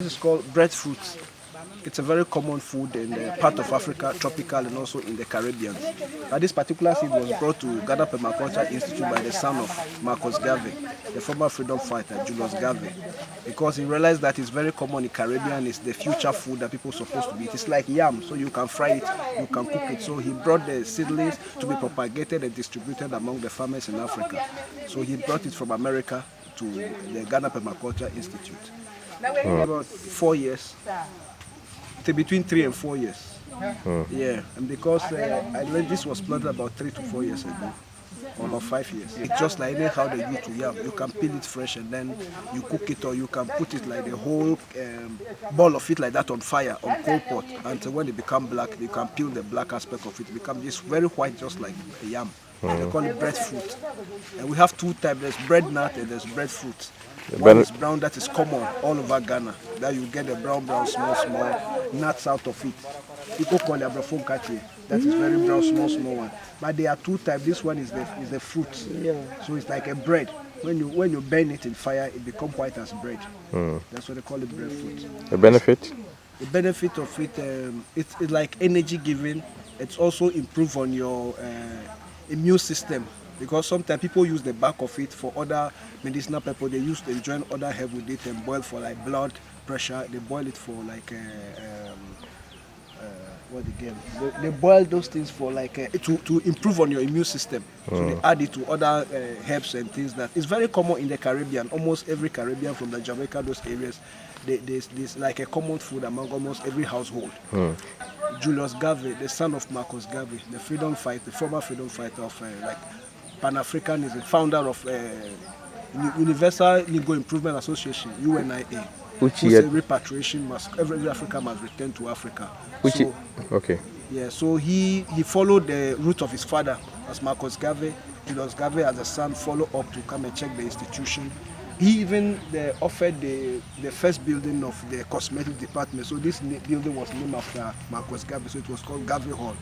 This is called breadfruit. It's a very common food in part of Africa, tropical, and also in the Caribbean. This particular seed was brought to Ghana Permaculture Institute by the son of Marcus Garvey, the former freedom fighter, Julius Garvey, because he realized that it's very common in Caribbean. It's the future food that people are supposed to eat. It's like yam, so you can fry it, you can cook it. So he brought the seedlings to be propagated and distributed among the farmers in Africa. So he brought it from America to the Ghana Permaculture Institute. About 4 years, between 3 and 4 years. Yeah, and because I learned this was planted about 3 to 4 years ago, or about 5 years. It's just like anyhow they used to yam. You can peel it fresh and then you cook it, or you can put it like the whole ball of it like that on fire, on coal pot, until when it become black, you can peel the black aspect of it. It becomes just very white, just like a yam. They call it breadfruit. And we have two types. There's bread nut and there's breadfruit. One is brown, that is common all over Ghana. That you get the brown, small nuts out of it. People call it abrafon kachi. That is very brown, small one. But there are two types. This one is the fruit. So it's like a bread. When you burn it in fire, it becomes white as bread. That's what they call it, breadfruit. The benefit? The benefit of it, it's like energy giving. It's also improve on your immune system. Because sometimes people use the back of it for other medicinal purpose. They use to join other herb with it and boil for like blood pressure. They boil it for like what again? They boil those things for like to improve on your immune system. So they add it to other herbs and things that it's very common in the Caribbean. Almost every Caribbean from the Jamaica, those areas, there's like a common food among almost every household. Julius Garvey, the son of Marcus Garvey, the freedom fighter, the former freedom fighter of like Pan-Africanism, founder of Universal Legal Improvement Association, UNIA, which is a repatriation every African must return to Africa. Okay. Yeah, so he followed the route of his father as Marcus Garvey. Julius Garvey as a son followed up to come and check the institution. He even offered the first building of the cosmetic department. So this building was named after Marcus Garvey, so it was called Garvey Hall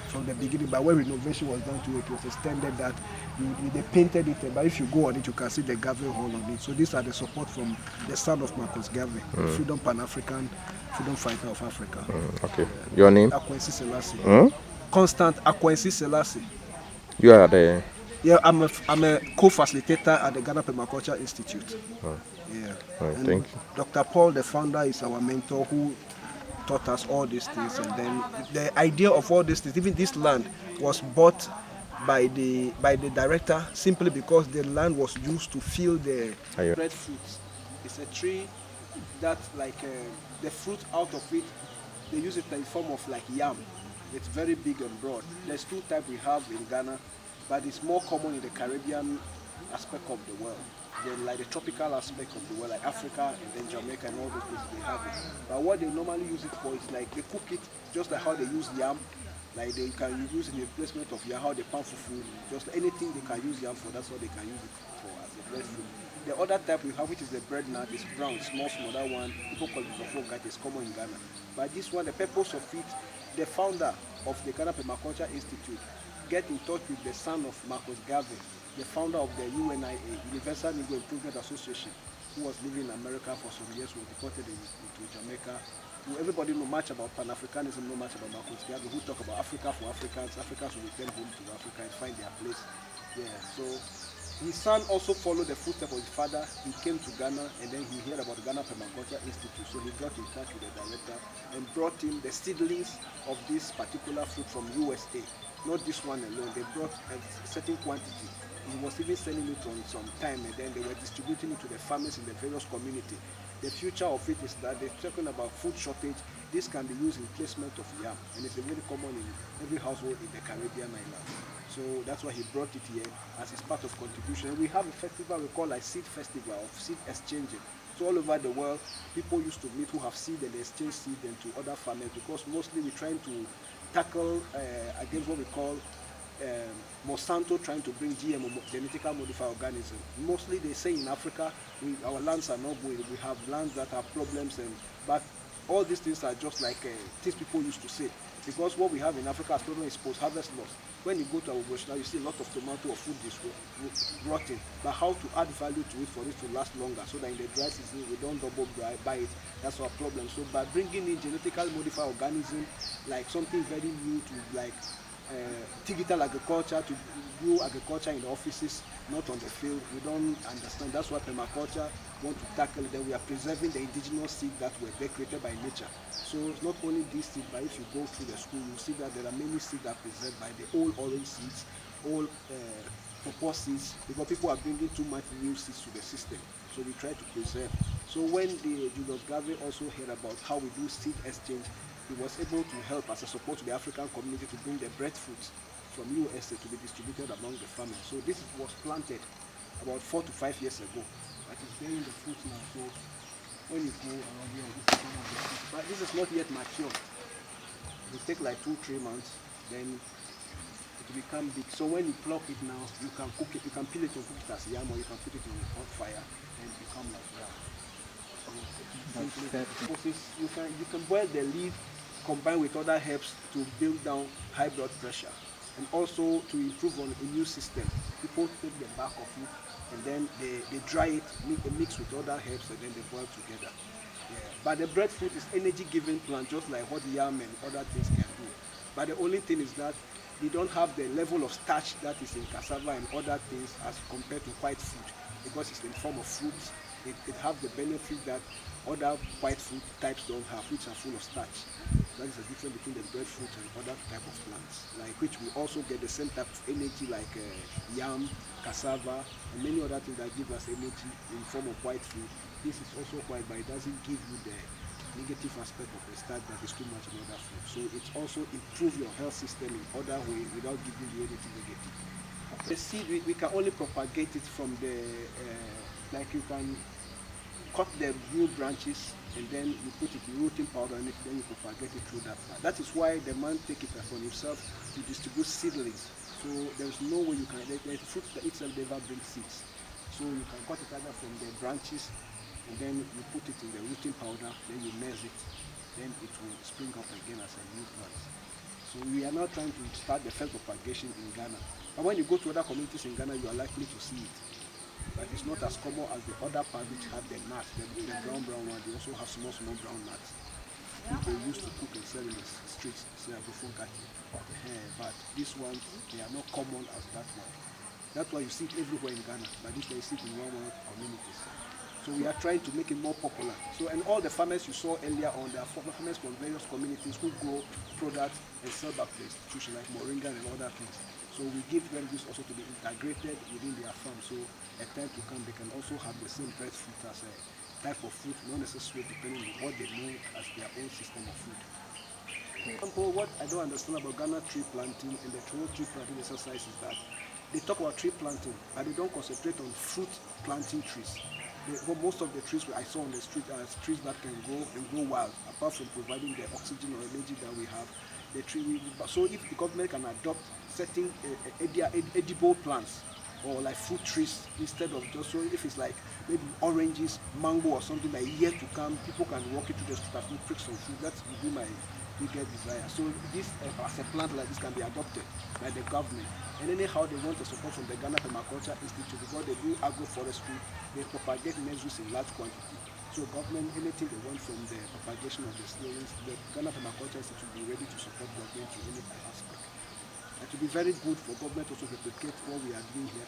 from the beginning. But when renovation was done to it, it was extended that they painted it. But if you go on it, you can see the Garvey Hall on it. So these are the support from the son of Marcus Garvey, the freedom Pan-African, freedom fighter of Africa. Okay. Your name? Akwensi Selassie. Constant Akwensi Selassie. You are the... Yeah, I'm a co-facilitator at the Ghana Permaculture Institute. Yeah. Thank you. Dr. Paul, the founder, is our mentor who taught us all these things. And then the idea of all these things, even this land, was bought by the director simply because the land was used to fill the breadfruit. It's a tree that, like, the fruit out of it, they use it in the form of like yam. It's very big and broad. There's two types we have in Ghana, but it's more common in the Caribbean aspect of the world. Then like the tropical aspect of the world, like Africa and then Jamaica and all those places, they have it. But what they normally use it for is like they cook it just like how they use yam. Like they can use in the replacement of yam, how they pan fufu, just anything they can use yam for, that's what they can use it for as a breadfruit. The other type we have, which is the bread nut, is brown, small, that one, people call it reportage, it's common in Ghana. But this one, the purpose of it, the founder of the Ghana Permaculture Institute get in touch with the son of Marcus Garvey, the founder of the UNIA, Universal Legal Improvement Association, who was living in America for some years, was deported into Jamaica. Everybody know much about Pan-Africanism, know much about Marcus Garvey, who talk about Africa for Africans. Africans will return home to Africa and find their place. Yeah, so his son also followed the footsteps of his father. He came to Ghana and then he heard about the Ghana Permaculture Institute. So he got in touch with the director and brought him the seedlings of this particular fruit from USA. Not this one alone, they brought a certain quantity. He was even selling it on some time and then they were distributing it to the farmers in the various community. The future of it is that they're talking about food shortage. This can be used in replacement of yam, and it's very common in every household in the Caribbean islands. So that's why he brought it here as his part of contribution. And we have a festival we call like seed festival of seed exchanging. So all over the world, people used to meet who have seed and they exchange seed and to other farmers, because mostly we're trying to tackle against what we call Monsanto trying to bring GMO, genetically modified organisms. Mostly they say in Africa, our lands are not good. We have lands that have problems, but all these things are just like things people used to say. Because what we have in Africa as problem is post-harvest loss. when you go to our bush now, you see a lot of tomato or food is rotting. But how to add value to it for it to last longer, so that in the dry season we don't double buy it. That's our problem. So by bringing in genetically modified organism, like something very new to like digital agriculture, to do agriculture in the offices, not on the field, we don't understand. That's what permaculture want to tackle. Then we are preserving the indigenous seed that were created by nature. So it's not only this seed, but if you go through the school, you see that there are many seeds that are preserved by the old orange seeds, old pawpaw seeds, because people are bringing too much new seeds to the system. So we try to preserve. So when the Julius Garvey also heard about how we do seed exchange, he was able to help as a support to the African community to bring the breadfruits from USA to be distributed among the farmers. So this was planted about 4 to 5 years ago, but it's bearing the fruit now. So when you go around here, this is one of the fruits, but this is not yet mature. It will take like 2-3 months, then it will become big. So when you pluck it now, you can cook it, you can peel it and cook it as yam, or you can put it in a hot fire and become like yam. So you can boil the leaf combined with other herbs to build down high blood pressure, and also to improve on immune system. People take the bark of it and then they dry it, mix with other herbs, and then they boil together. Yeah. But the breadfruit is energy-giving plant, just like what yam and other things can do. But the only thing is that they don't have the level of starch that is in cassava and other things as compared to white food, because it's in the form of fruits. It has the benefit that other white food types don't have, which are full of starch. That is the difference between the breadfruit and other type of plants, like which we also get the same type of energy like yam, cassava, and many other things that give us energy in form of white food. This is also white, but it doesn't give you the negative aspect of the starch that is too much in other food. So it's also improve your health system in other way without giving you anything negative. The seed, we can only propagate it from the, like you can cut the new branches and then you put it in rooting powder and then you propagate it through that part. That is why the man take it upon himself to distribute seedlings. So there's no way you can, the fruit itself never brings seeds. So you can cut it either from the branches and then you put it in the rooting powder, then you mix it, then it will spring up again as a new plant. So we are now trying to start the first propagation in Ghana. But when you go to other communities in Ghana, you are likely to see it. But it's not as common as the other parts which have the nuts, the brown one. They also have small brown nuts. People used to cook and sell in the streets, but these ones, they are not common as that one. That's why you see it everywhere in Ghana, but this way you see it in one communities. So we are trying to make it more popular. So, and all the farmers you saw earlier on, they are farmers from various communities who grow products and sell back to the institution like moringa and other things. So we give them this also to be integrated within their farm. So a time to come, they can also have the same breadfruit as a type of fruit, not necessarily depending on what they know as their own system of food. For example, what I don't understand about Ghana tree planting and the tree planting exercise is that they talk about tree planting, but they don't concentrate on fruit planting trees. Most of the trees I saw on the street are trees that can grow and grow wild, apart from providing the oxygen or energy that we have. The tree, so if the government can adopt certain edible plants or like fruit trees instead of just, so if it's like maybe oranges, mango or something like years to come, people can walk into the street and pick some fruit. That would be my biggest desire. So this as a plant like this can be adopted by the government. And anyhow they want the support from the Ghana Permaculture Institute, because they do agroforestry, they propagate nurseries in large quantity. So government, anything they want from the propagation of the seedlings, the Ghana Permaculture Institute will be ready to support government in any aspect. It will be very good for government also to replicate what we are doing here